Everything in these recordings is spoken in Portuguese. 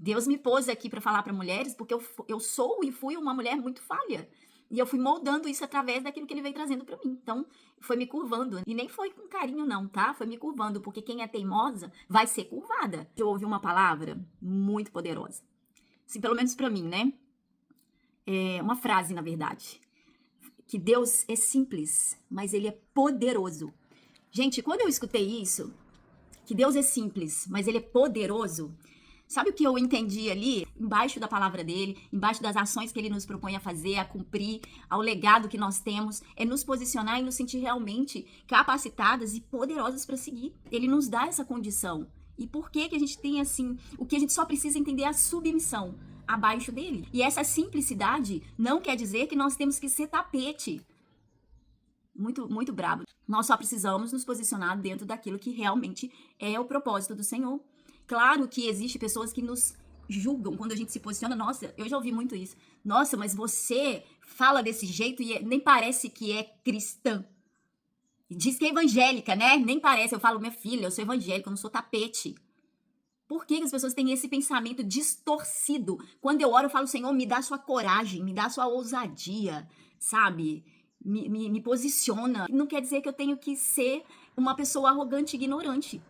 Deus me pôs aqui para falar para mulheres, porque eu sou e fui uma mulher muito falha. E eu fui moldando isso através daquilo que ele veio trazendo para mim. Então, foi me curvando. E nem foi com carinho, não, tá? Foi me curvando, porque quem é teimosa vai ser curvada. Eu ouvi uma palavra muito poderosa. Assim, pelo menos para mim, né? É uma frase, na verdade. Que Deus é simples, mas ele é poderoso. Gente, quando eu escutei isso, que Deus é simples, mas ele é poderoso, sabe o que eu entendi ali? Embaixo da palavra dele, embaixo das ações que ele nos propõe a fazer, a cumprir, ao legado que nós temos, é nos posicionar e nos sentir realmente capacitadas e poderosas para seguir. Ele nos dá essa condição. E por que que a gente tem assim, o que a gente só precisa entender é a submissão abaixo dele. E essa simplicidade não quer dizer que nós temos que ser tapete. Muito, muito brabo. Nós só precisamos nos posicionar dentro daquilo que realmente é o propósito do Senhor. Claro que existe pessoas que nos julgam quando a gente se posiciona. Nossa, eu já ouvi muito isso. Nossa, mas você fala desse jeito e nem parece que é cristã. Diz que é evangélica, né? Nem parece. Eu falo, minha filha, eu sou evangélica, eu não sou tapete. Por que as pessoas têm esse pensamento distorcido? Quando eu oro, eu falo, Senhor, me dá sua coragem, me dá sua ousadia, sabe? Me posiciona. Não quer dizer que eu tenho que ser uma pessoa arrogante e ignorante.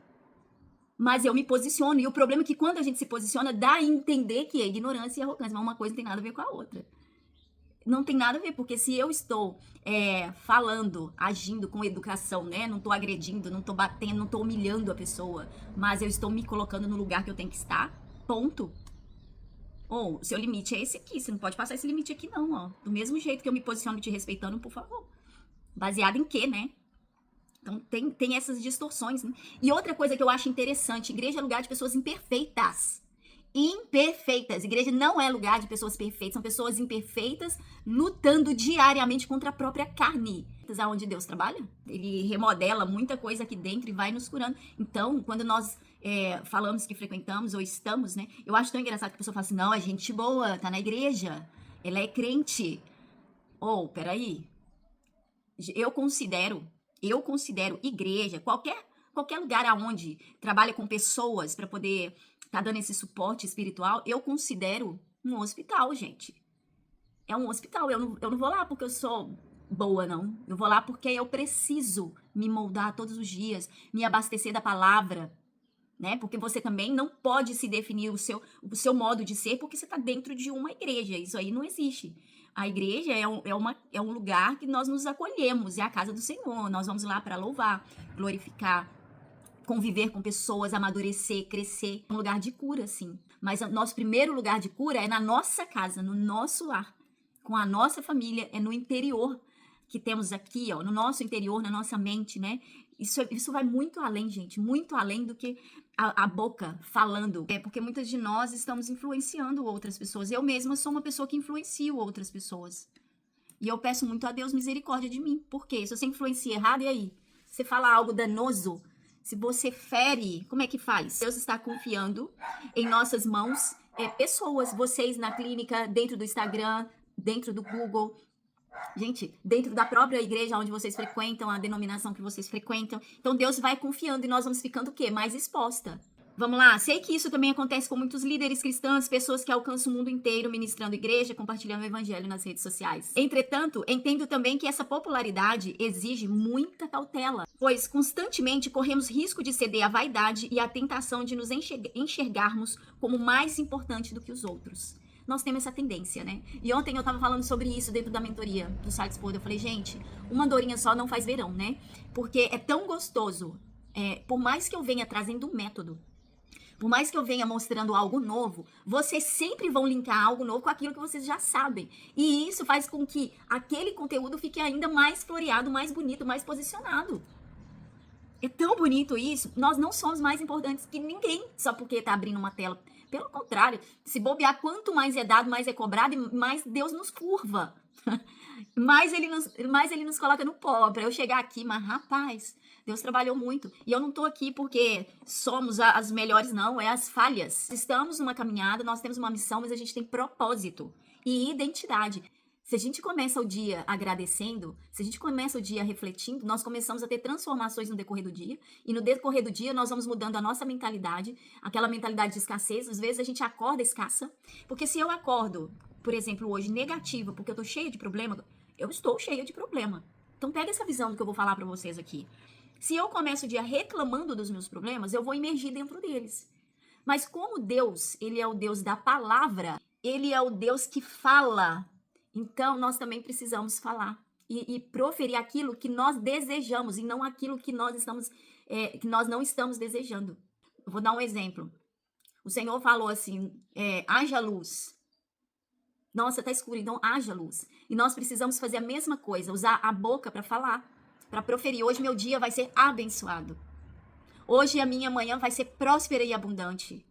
Mas eu me posiciono. E o problema é que quando a gente se posiciona, dá a entender que é ignorância e arrogância. Mas uma coisa não tem nada a ver com a outra. Não tem nada a ver, porque se eu estou falando, agindo com educação, né? Não estou agredindo, não estou batendo, não estou humilhando a pessoa, mas eu estou me colocando no lugar que eu tenho que estar, ponto. Ou, seu limite é esse aqui, você não pode passar esse limite aqui não, ó. Do mesmo jeito que eu me posiciono te respeitando, por favor. Baseado em quê, né? Então tem essas distorções, né? E outra coisa que eu acho interessante, igreja é lugar de pessoas imperfeitas. Imperfeitas. Igreja não é lugar de pessoas perfeitas, são pessoas imperfeitas lutando diariamente contra a própria carne. Aonde Deus trabalha, ele remodela muita coisa aqui dentro e vai nos curando. Então, quando nós falamos que frequentamos ou estamos, né? Eu acho tão engraçado que a pessoa fala assim, não, é gente boa, tá na igreja, ela é crente. Ou, peraí, eu considero igreja, qualquer lugar aonde trabalha com pessoas para poder tá dando esse suporte espiritual, eu considero um hospital, gente. É um hospital. Eu não vou lá porque eu sou boa, não. Eu vou lá porque eu preciso me moldar todos os dias, me abastecer da palavra, né? Porque você também não pode se definir o seu modo de ser porque você está dentro de uma igreja. Isso aí não existe. A igreja é um lugar que nós nos acolhemos, é a casa do Senhor. Nós vamos lá para louvar, glorificar, conviver com pessoas, amadurecer, crescer. É um lugar de cura, sim. Mas o nosso primeiro lugar de cura é na nossa casa, no nosso lar, com a nossa família, é no interior que temos aqui, ó, no nosso interior, na nossa mente, né? Isso vai muito além, gente, muito além do que a boca falando. É porque muitas de nós estamos influenciando outras pessoas. Eu mesma sou uma pessoa que influencio outras pessoas. E eu peço muito a Deus misericórdia de mim. Por quê? Se você influencia errado, e aí? Você fala algo danoso, se você fere, como é que faz? Deus está confiando em nossas mãos pessoas, vocês na clínica, dentro do Instagram, dentro do Google, gente, dentro da própria igreja onde vocês frequentam, a denominação que vocês frequentam. Então Deus vai confiando e nós vamos ficando o quê? Mais exposta. Vamos lá, sei que isso também acontece com muitos líderes cristãos, pessoas que alcançam o mundo inteiro ministrando igreja, compartilhando o evangelho nas redes sociais. Entretanto, entendo também que essa popularidade exige muita cautela, pois constantemente corremos risco de ceder à vaidade e à tentação de nos enxergarmos como mais importante do que os outros. Nós temos essa tendência, né? E ontem eu tava falando sobre isso dentro da mentoria do Site Explorer. Eu falei, gente, uma dorinha só não faz verão, né? Porque é tão gostoso, por mais que eu venha trazendo um método, por mais que eu venha mostrando algo novo, vocês sempre vão linkar algo novo com aquilo que vocês já sabem. E isso faz com que aquele conteúdo fique ainda mais floreado, mais bonito, mais posicionado. É tão bonito isso. Nós não somos mais importantes que ninguém só porque está abrindo uma tela. Pelo contrário, se bobear, quanto mais é dado, mais é cobrado e mais Deus nos curva. mais ele nos coloca no pó para eu chegar aqui. Mas, rapaz, Deus trabalhou muito. E eu não tô aqui porque somos as melhores, não. É as falhas. Estamos numa caminhada, nós temos uma missão, mas a gente tem propósito e identidade. Se a gente começa o dia agradecendo, se a gente começa o dia refletindo, nós começamos a ter transformações no decorrer do dia, e no decorrer do dia nós vamos mudando a nossa mentalidade, aquela mentalidade de escassez. Às vezes a gente acorda escassa, porque se eu acordo, por exemplo, hoje negativa, porque eu tô cheia de problema, eu estou cheia de problema. Então pega essa visão do que eu vou falar para vocês aqui. Se eu começo o dia reclamando dos meus problemas, eu vou imergir dentro deles. Mas como Deus, ele é o Deus da palavra, ele é o Deus que fala. Então, nós também precisamos falar e proferir aquilo que nós desejamos e não aquilo que que nós não estamos desejando. Eu vou dar um exemplo. O Senhor falou assim, haja luz. Nossa, tá escuro, então haja luz. E nós precisamos fazer a mesma coisa, usar a boca para falar, para proferir. Hoje meu dia vai ser abençoado. Hoje a minha manhã vai ser próspera e abundante.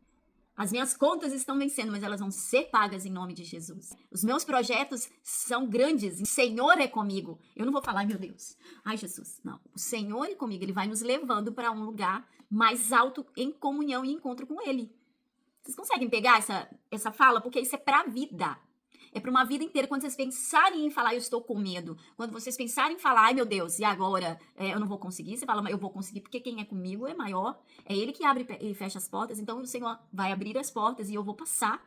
As minhas contas estão vencendo, mas elas vão ser pagas em nome de Jesus. Os meus projetos são grandes. O Senhor é comigo. Eu não vou falar, meu Deus. Ai, Jesus. Não. O Senhor é comigo. Ele vai nos levando para um lugar mais alto em comunhão e encontro com Ele. Vocês conseguem pegar essa fala? Porque isso é para a vida. É para uma vida inteira. Quando vocês pensarem em falar, eu estou com medo. Quando vocês pensarem em falar, ai meu Deus, e agora? Eu não vou conseguir. Você fala, mas eu vou conseguir porque quem é comigo é maior. É Ele que abre e fecha as portas. Então o Senhor vai abrir as portas e eu vou passar.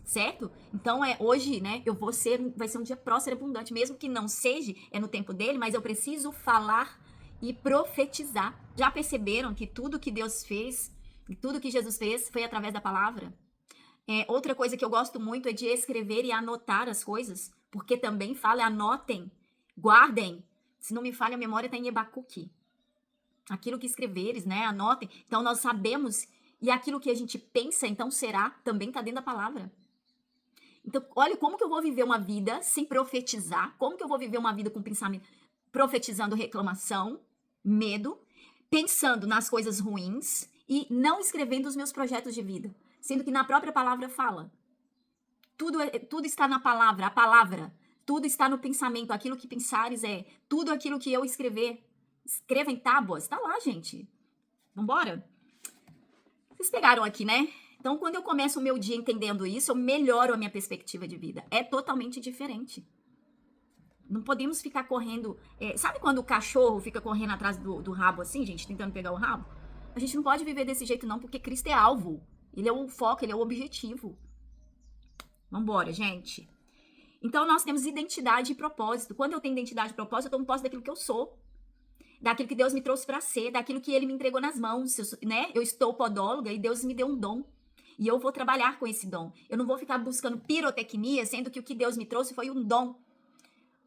Certo? Então hoje, né? Vai ser um dia próspero e abundante. Mesmo que não seja, é no tempo dele, mas eu preciso falar e profetizar. Já perceberam que tudo que Deus fez, e tudo que Jesus fez foi através da palavra? Outra coisa que eu gosto muito é de escrever e anotar as coisas, porque também fala, anotem, guardem. Se não me falha a memória, está em Abacuque. Aquilo que escreveres, né? Anotem. Então nós sabemos, e aquilo que a gente pensa, então será, também está dentro da palavra. Então, olha como que eu vou viver uma vida sem profetizar, como que eu vou viver uma vida com pensamento, profetizando reclamação, medo, pensando nas coisas ruins e não escrevendo os meus projetos de vida. Sendo que na própria palavra fala. Tudo está na palavra, a palavra. Tudo está no pensamento, aquilo que pensares tudo aquilo que eu escrever. Escreva em tábuas, tá lá, gente. Vambora? Vocês pegaram aqui, né? Então, quando eu começo o meu dia entendendo isso, eu melhoro a minha perspectiva de vida. É totalmente diferente. Não podemos ficar correndo... sabe quando o cachorro fica correndo atrás do rabo assim, gente? Tentando pegar o rabo? A gente não pode viver desse jeito não, porque Cristo é alvo. Ele é o foco, ele é o objetivo. Vambora, gente. Então, nós temos identidade e propósito. Quando eu tenho identidade e propósito, eu tomo posse daquilo que eu sou. Daquilo que Deus me trouxe para ser, daquilo que Ele me entregou nas mãos, né? Eu estou podóloga e Deus me deu um dom. E eu vou trabalhar com esse dom. Eu não vou ficar buscando pirotecnia, sendo que o que Deus me trouxe foi um dom.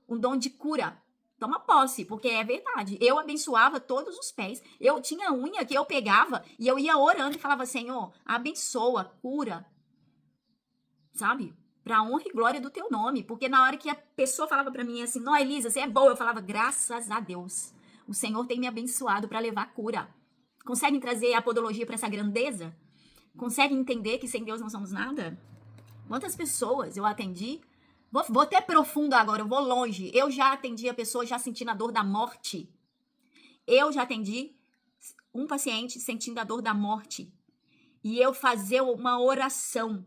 Um dom de cura. Toma posse, porque é verdade. Eu abençoava todos os pés. Eu tinha unha que eu pegava e eu ia orando e falava, Senhor, abençoa, cura. Sabe? Pra honra e glória do teu nome. Porque na hora que a pessoa falava pra mim assim, não, Elisa, você é boa. Eu falava, graças a Deus. O Senhor tem me abençoado pra levar cura. Conseguem trazer a podologia pra essa grandeza? Conseguem entender que sem Deus não somos nada? Quantas pessoas eu atendi? Vou até profundo agora, eu vou longe. Eu já atendi a pessoa já sentindo a dor da morte. Eu já atendi um paciente sentindo a dor da morte. E eu fazer uma oração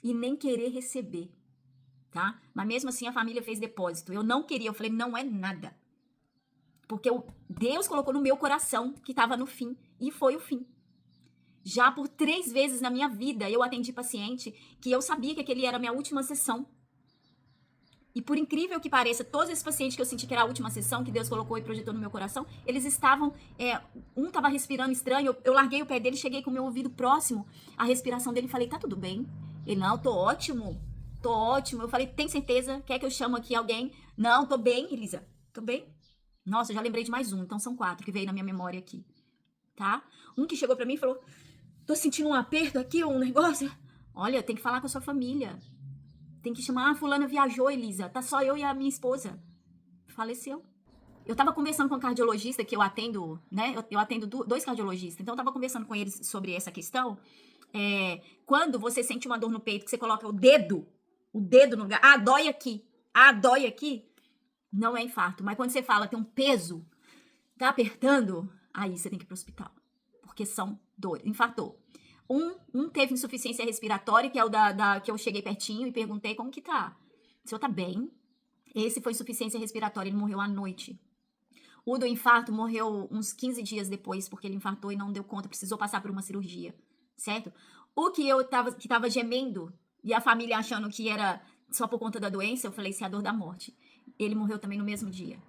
e nem querer receber, tá? Mas mesmo assim a família fez depósito. Eu não queria, eu falei, não é nada. Porque Deus colocou no meu coração que estava no fim. E foi o fim. Já por 3 vezes na minha vida eu atendi paciente que eu sabia que aquele era a minha última sessão. E por incrível que pareça, todos esses pacientes que eu senti que era a última sessão que Deus colocou e projetou no meu coração, eles estavam, um estava respirando estranho, eu larguei o pé dele, cheguei com o meu ouvido próximo à respiração dele e falei, tá tudo bem? Ele, não, tô ótimo. Eu falei, tem certeza? Quer que eu chamo aqui alguém? Não, tô bem, Elisa, tô bem. Nossa, eu já lembrei de mais um, então são 4 que veio na minha memória aqui, tá? Um que chegou pra mim e falou, tô sentindo um aperto aqui, um negócio. Olha, tem que falar com a sua família. Tem que chamar, fulana viajou, Elisa. Tá só eu e a minha esposa. Faleceu. Eu tava conversando com um cardiologista que eu atendo, né? Eu atendo 2 cardiologistas. Então eu tava conversando com eles sobre essa questão. Quando você sente uma dor no peito, que você coloca o dedo no lugar. Ah, dói aqui. Ah, dói aqui. Não é infarto. Mas quando você fala, tem um peso, tá apertando, aí você tem que ir pro hospital. Porque são dores. Infartou. Um teve insuficiência respiratória, que é o que eu cheguei pertinho e perguntei como que tá. O senhor tá bem? Esse foi insuficiência respiratória, ele morreu à noite. O do infarto morreu uns 15 dias depois, porque ele infartou e não deu conta, precisou passar por uma cirurgia, certo? O que que tava gemendo, e a família achando que era só por conta da doença, eu falei, isso é a dor da morte. Ele morreu também no mesmo dia.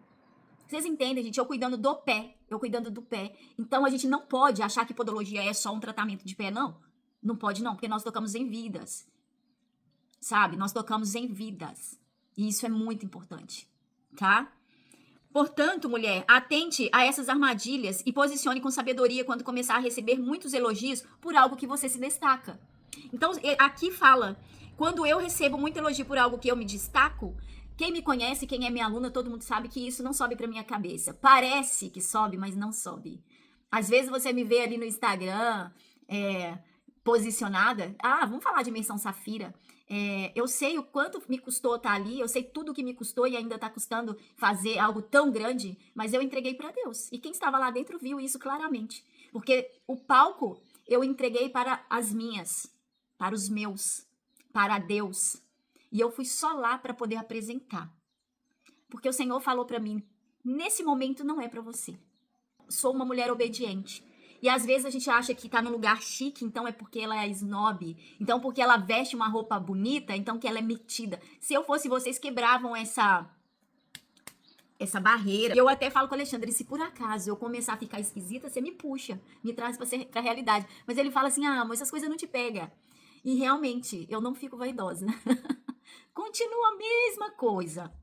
Vocês entendem, gente? Eu cuidando do pé, eu cuidando do pé. Então a gente não pode achar que podologia é só um tratamento de pé, não. Não pode não, porque nós tocamos em vidas. Sabe? Nós tocamos em vidas. E isso é muito importante, tá? Portanto, mulher, atente a essas armadilhas e posicione com sabedoria quando começar a receber muitos elogios por algo que você se destaca. Então, aqui fala, quando eu recebo muito elogio por algo que eu me destaco, quem me conhece, quem é minha aluna, todo mundo sabe que isso não sobe pra minha cabeça. Parece que sobe, mas não sobe. Às vezes você me vê ali no Instagram, posicionada. Ah, vamos falar de Imersão Safira. Eu sei o quanto me custou estar ali, eu sei tudo que me custou e ainda está custando fazer algo tão grande, mas eu entreguei para Deus. E quem estava lá dentro viu isso claramente. Porque o palco eu entreguei para as minhas, para os meus, para Deus. E eu fui só lá para poder apresentar. Porque o Senhor falou para mim, nesse momento não é para você. Sou uma mulher obediente. E às vezes a gente acha que tá num lugar chique, então é porque ela é snob. Então porque ela veste uma roupa bonita, então que ela é metida. Se eu fosse vocês, quebravam essa barreira. Eu até falo com o Alexandre, se por acaso eu começar a ficar esquisita, você me puxa, me traz pra realidade. Mas ele fala assim, mas essas coisas não te pegam. E realmente, eu não fico vaidosa. Continua a mesma coisa.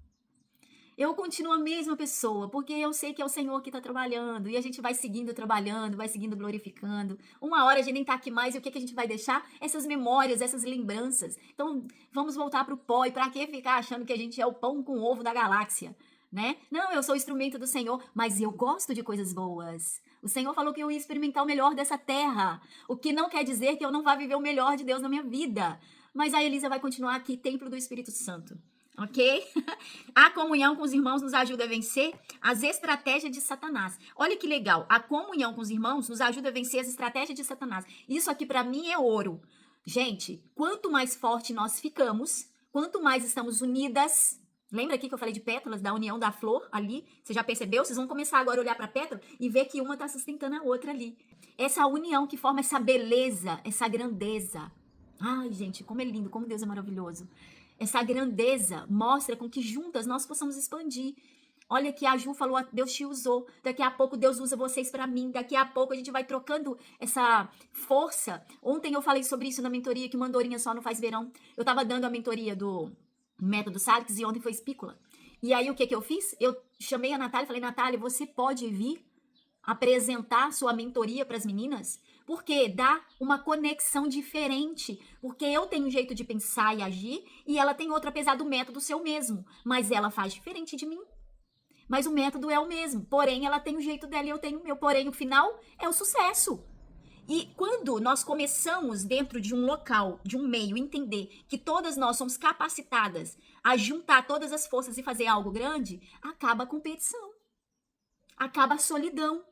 Eu continuo a mesma pessoa, porque eu sei que é o Senhor que está trabalhando, e a gente vai seguindo trabalhando, vai seguindo glorificando. Uma hora a gente nem está aqui mais, e o que, que a gente vai deixar? Essas memórias, essas lembranças. Então, vamos voltar para o pó, e para que ficar achando que a gente é o pão com ovo da galáxia, né? Não, eu sou instrumento do Senhor, mas eu gosto de coisas boas. O Senhor falou que eu ia experimentar o melhor dessa terra, o que não quer dizer que eu não vá viver o melhor de Deus na minha vida. Mas a Elisa vai continuar aqui, templo do Espírito Santo. Ok? A comunhão com os irmãos nos ajuda a vencer as estratégias de Satanás. Olha que legal. A comunhão com os irmãos nos ajuda a vencer as estratégias de Satanás. Isso aqui para mim é ouro. Gente, quanto mais forte nós ficamos, quanto mais estamos unidas. Lembra aqui que eu falei de pétalas, da união da flor ali? Você já percebeu? Vocês vão começar agora a olhar para a pétala e ver que uma está sustentando a outra ali. Essa união que forma essa beleza, essa grandeza. Ai, gente, como é lindo, como Deus é maravilhoso. Essa grandeza mostra com que juntas nós possamos expandir. Olha que a Ju falou, Deus te usou. Daqui a pouco Deus usa vocês para mim. Daqui a pouco a gente vai trocando essa força. Ontem eu falei sobre isso na mentoria, que uma andorinha só não faz verão. Eu estava dando a mentoria do método Salix e ontem foi espícula. E aí o que eu fiz? Eu chamei a Natália e falei, Natália, você pode vir apresentar sua mentoria para as meninas? Porque dá uma conexão diferente. Porque eu tenho um jeito de pensar e agir e ela tem outro, apesar do método ser o mesmo. Mas ela faz diferente de mim. Mas o método é o mesmo. Porém, ela tem o jeito dela e eu tenho o meu. Porém, o final é o sucesso. E quando nós começamos dentro de um local, de um meio, entender que todas nós somos capacitadas a juntar todas as forças e fazer algo grande, acaba a competição. Acaba a solidão.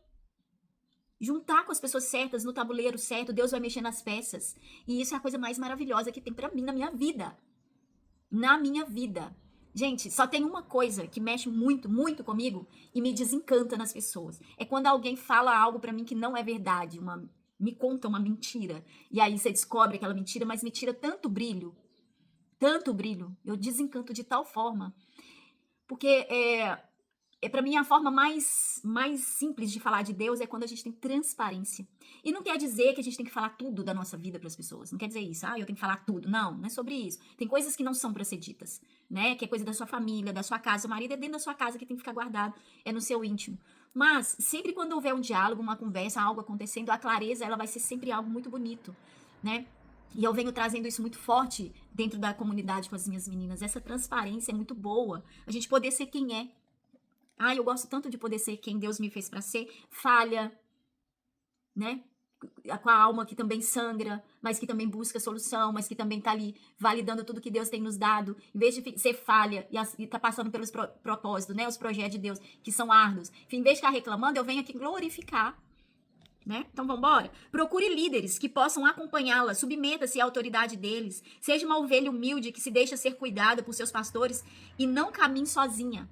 Juntar com as pessoas certas, no tabuleiro certo, Deus vai mexer nas peças. E isso é a coisa mais maravilhosa que tem pra mim na minha vida. Na minha vida. Gente, só tem uma coisa que mexe muito, muito comigo e me desencanta nas pessoas. É quando alguém fala algo pra mim que não é verdade, me conta uma mentira. E aí você descobre aquela mentira, mas me tira tanto brilho. Tanto brilho. Eu desencanto de tal forma. Porque para mim, a forma mais simples de falar de Deus é quando a gente tem transparência. E não quer dizer que a gente tem que falar tudo da nossa vida para as pessoas. Não quer dizer isso. Eu tenho que falar tudo. Não, não é sobre isso. Tem coisas que não são para ser ditas, né? Que é coisa da sua família, da sua casa. O marido é dentro da sua casa que tem que ficar guardado. É no seu íntimo. Mas, sempre quando houver um diálogo, uma conversa, algo acontecendo, a clareza, ela vai ser sempre algo muito bonito, né? E eu venho trazendo isso muito forte dentro da comunidade com as minhas meninas. Essa transparência é muito boa. A gente poder ser quem é. Eu gosto tanto de poder ser quem Deus me fez para ser. Falha, né? Com a alma que também sangra, mas que também busca solução, mas que também tá ali validando tudo que Deus tem nos dado. Em vez de ser falha e tá passando pelos propósitos, né? Os projetos de Deus, que são árduos. Em vez de ficar reclamando, eu venho aqui glorificar. né? Então vamos embora? Procure líderes que possam acompanhá-la, submeta-se à autoridade deles, seja uma ovelha humilde que se deixa ser cuidada por seus pastores e não caminhe sozinha.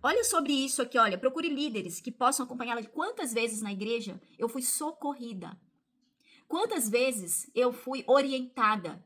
Olha sobre isso aqui, olha, procure líderes que possam acompanhá-la. Quantas vezes na igreja eu fui socorrida? Quantas vezes eu fui orientada?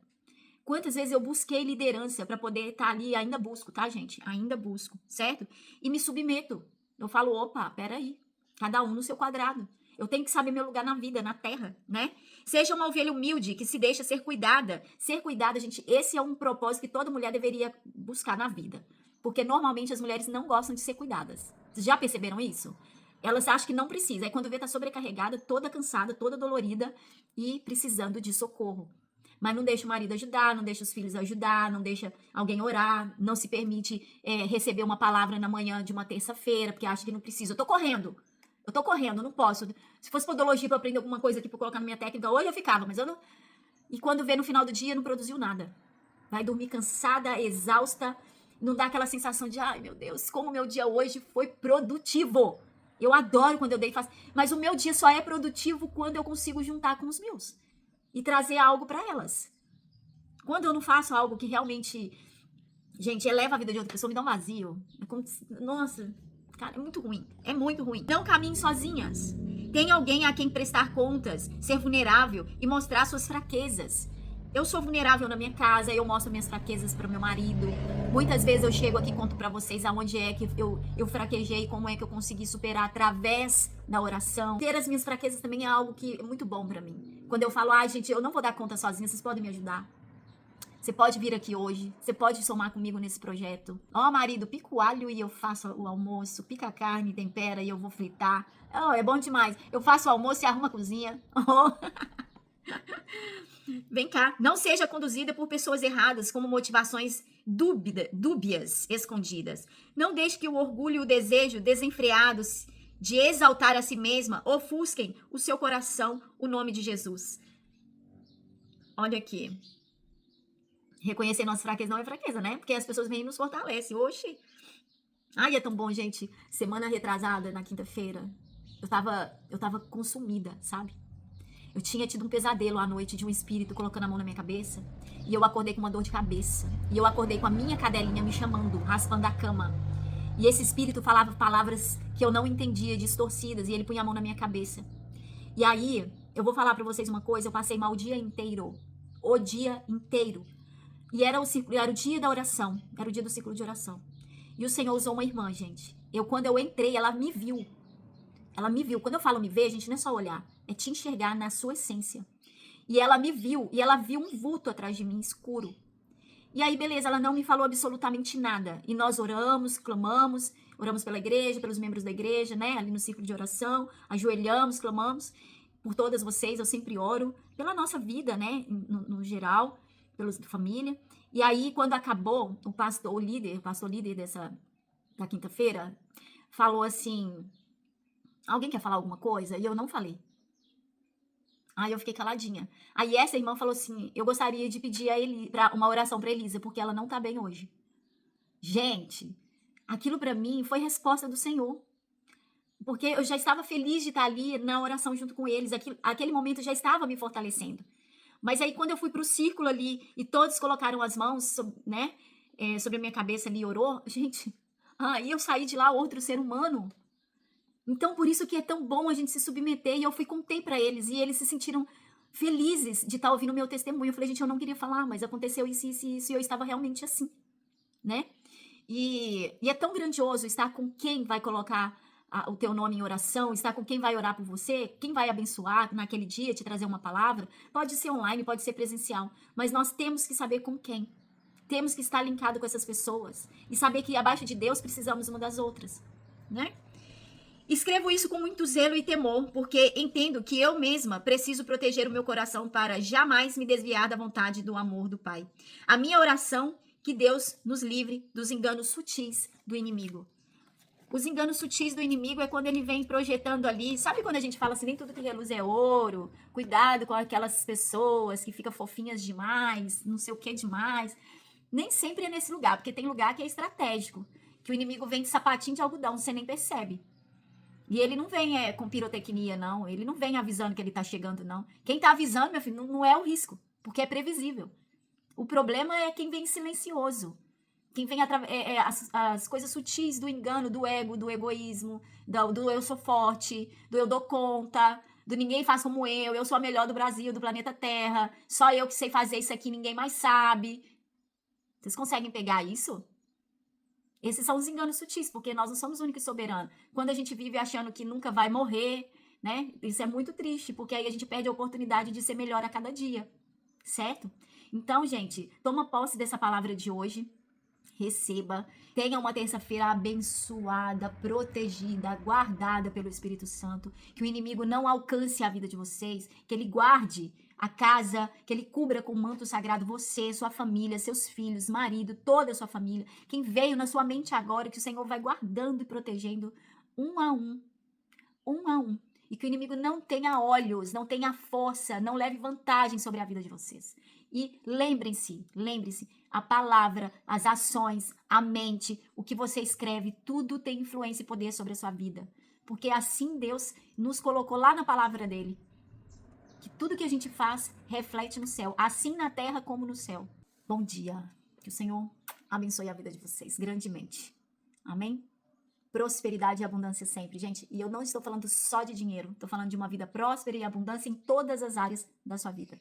Quantas vezes eu busquei liderança para poder estar ali, ainda busco, tá, gente? Ainda busco, certo? E me submeto. Eu falo, opa, peraí, cada um no seu quadrado. Eu tenho que saber meu lugar na vida, na terra, né? Seja uma ovelha humilde que se deixa ser cuidada. Ser cuidada, gente, esse é um propósito que toda mulher deveria buscar na vida. Porque normalmente as mulheres não gostam de ser cuidadas. Vocês já perceberam isso? Elas acham que não precisa. Aí quando vê, tá sobrecarregada, toda cansada, toda dolorida e precisando de socorro. Mas não deixa o marido ajudar, não deixa os filhos ajudar, não deixa alguém orar, não se permite receber uma palavra na manhã de uma terça-feira, porque acha que não precisa. Eu tô correndo, não posso. Se fosse podologia para aprender alguma coisa aqui para colocar na minha técnica, hoje eu ficava, mas eu não. E quando vê no final do dia, não produziu nada. Vai dormir cansada, exausta, não dá aquela sensação de, ai meu Deus, como o meu dia hoje foi produtivo. Eu adoro quando eu dei e faço, mas o meu dia só é produtivo quando eu consigo juntar com os meus e trazer algo para elas. Quando eu não faço algo que realmente, gente, eleva a vida de outra pessoa, me dá um vazio. É como, nossa, cara, é muito ruim. É muito ruim. Não caminhem sozinhas. Tem alguém a quem prestar contas, ser vulnerável e mostrar suas fraquezas. Eu sou vulnerável na minha casa, eu mostro minhas fraquezas para o meu marido. Muitas vezes eu chego aqui e conto para vocês aonde é que eu fraquejei, como é que eu consegui superar através da oração. Ter as minhas fraquezas também é algo que é muito bom para mim. Quando eu falo, gente, eu não vou dar conta sozinha, vocês podem me ajudar. Você pode vir aqui hoje, você pode somar comigo nesse projeto. Marido, pica o alho e eu faço o almoço, pica a carne, tempera e eu vou fritar. É bom demais. Eu faço o almoço e arrumo a cozinha. Vem cá, não seja conduzida por pessoas erradas como motivações dúbias, escondidas. Não deixe que o orgulho e o desejo desenfreados de exaltar a si mesma ofusquem o seu coração, o nome de Jesus. Olha aqui. Reconhecer nossa fraqueza não é fraqueza, né? Porque as pessoas vêm e nos fortalecem. Oxi. Ai, é tão bom, gente. Semana retrasada, na quinta-feira, eu tava consumida, sabe? Eu tinha tido um pesadelo à noite de um espírito colocando a mão na minha cabeça. E eu acordei com uma dor de cabeça. E eu acordei com a minha cadelinha me chamando, raspando a cama. E esse espírito falava palavras que eu não entendia, distorcidas. E ele punha a mão na minha cabeça. E aí, eu vou falar pra vocês uma coisa. Eu passei mal o dia inteiro. O dia inteiro. E era o dia da oração. Era o dia do ciclo de oração. E o Senhor usou uma irmã, gente. Quando eu entrei, ela me viu. Ela me viu. Quando eu falo me ver, gente, não é só olhar. É te enxergar na sua essência. E ela me viu. E ela viu um vulto atrás de mim, escuro. E aí, beleza, ela não me falou absolutamente nada. E nós oramos, clamamos. Oramos pela igreja, pelos membros da igreja, né? Ali no ciclo de oração. Ajoelhamos, clamamos. Por todas vocês, eu sempre oro. Pela nossa vida, né? No geral. Pela família. E aí, quando acabou, o pastor líder da quinta-feira, falou assim, alguém quer falar alguma coisa? E eu não falei. Aí eu fiquei caladinha. Aí essa irmã falou assim, eu gostaria de pedir uma oração pra Elisa, porque ela não tá bem hoje. Gente, aquilo pra mim foi resposta do Senhor. Porque eu já estava feliz de estar ali na oração junto com eles. Aquele momento já estava me fortalecendo. Mas aí, quando eu fui pro círculo ali e todos colocaram as mãos, né, sobre a minha cabeça ali e orou, gente, aí eu saí de lá outro ser humano. Então, por isso que é tão bom a gente se submeter. E eu contei pra eles e eles se sentiram felizes de estar ouvindo o meu testemunho. Eu falei, gente, eu não queria falar, mas aconteceu isso, isso, isso, e eu estava realmente assim, né? E é tão grandioso estar com quem vai colocar o teu nome em oração, estar com quem vai orar por você, quem vai abençoar naquele dia, te trazer uma palavra. Pode ser online, pode ser presencial, mas nós temos que saber com quem. Temos que estar linkado com essas pessoas e saber que abaixo de Deus precisamos uma das outras, né? Escrevo isso com muito zelo e temor, porque entendo que eu mesma preciso proteger o meu coração para jamais me desviar da vontade do amor do Pai. A minha oração, que Deus nos livre dos enganos sutis do inimigo. Os enganos sutis do inimigo é quando ele vem projetando ali. Sabe quando a gente fala assim, nem tudo que reluz é ouro? Cuidado com aquelas pessoas que ficam fofinhas demais, não sei o que demais. Nem sempre é nesse lugar, porque tem lugar que é estratégico. Que o inimigo vem de sapatinho de algodão, você nem percebe. E ele não vem com pirotecnia, não. Ele não vem avisando que ele tá chegando, não. Quem tá avisando, meu filho, não é o risco, porque é previsível. O problema é quem vem silencioso. Quem vem as coisas sutis do engano, do ego, do egoísmo, do eu sou forte, do eu dou conta, do ninguém faz como eu sou a melhor do Brasil, do planeta Terra, só eu que sei fazer isso aqui, ninguém mais sabe. Vocês conseguem pegar isso? Esses são os enganos sutis, porque nós não somos únicos e soberanos. Quando a gente vive achando que nunca vai morrer, né? Isso é muito triste, porque aí a gente perde a oportunidade de ser melhor a cada dia, certo? Então, gente, toma posse dessa palavra de hoje. Receba, tenha uma terça-feira abençoada, protegida, guardada pelo Espírito Santo, que o inimigo não alcance a vida de vocês, que ele guarde a casa, que ele cubra com o manto sagrado você, sua família, seus filhos, marido, toda a sua família, quem veio na sua mente agora, que o Senhor vai guardando e protegendo um a um, um a um. E que o inimigo não tenha olhos, não tenha força, não leve vantagem sobre a vida de vocês. E lembrem-se, a palavra, as ações, a mente, o que você escreve, tudo tem influência e poder sobre a sua vida. Porque assim Deus nos colocou lá na palavra dele. Que tudo que a gente faz reflete no céu, assim na terra como no céu. Bom dia. Que o Senhor abençoe a vida de vocês grandemente. Amém? Prosperidade e abundância sempre, gente. E eu não estou falando só de dinheiro, estou falando de uma vida próspera e abundância em todas as áreas da sua vida.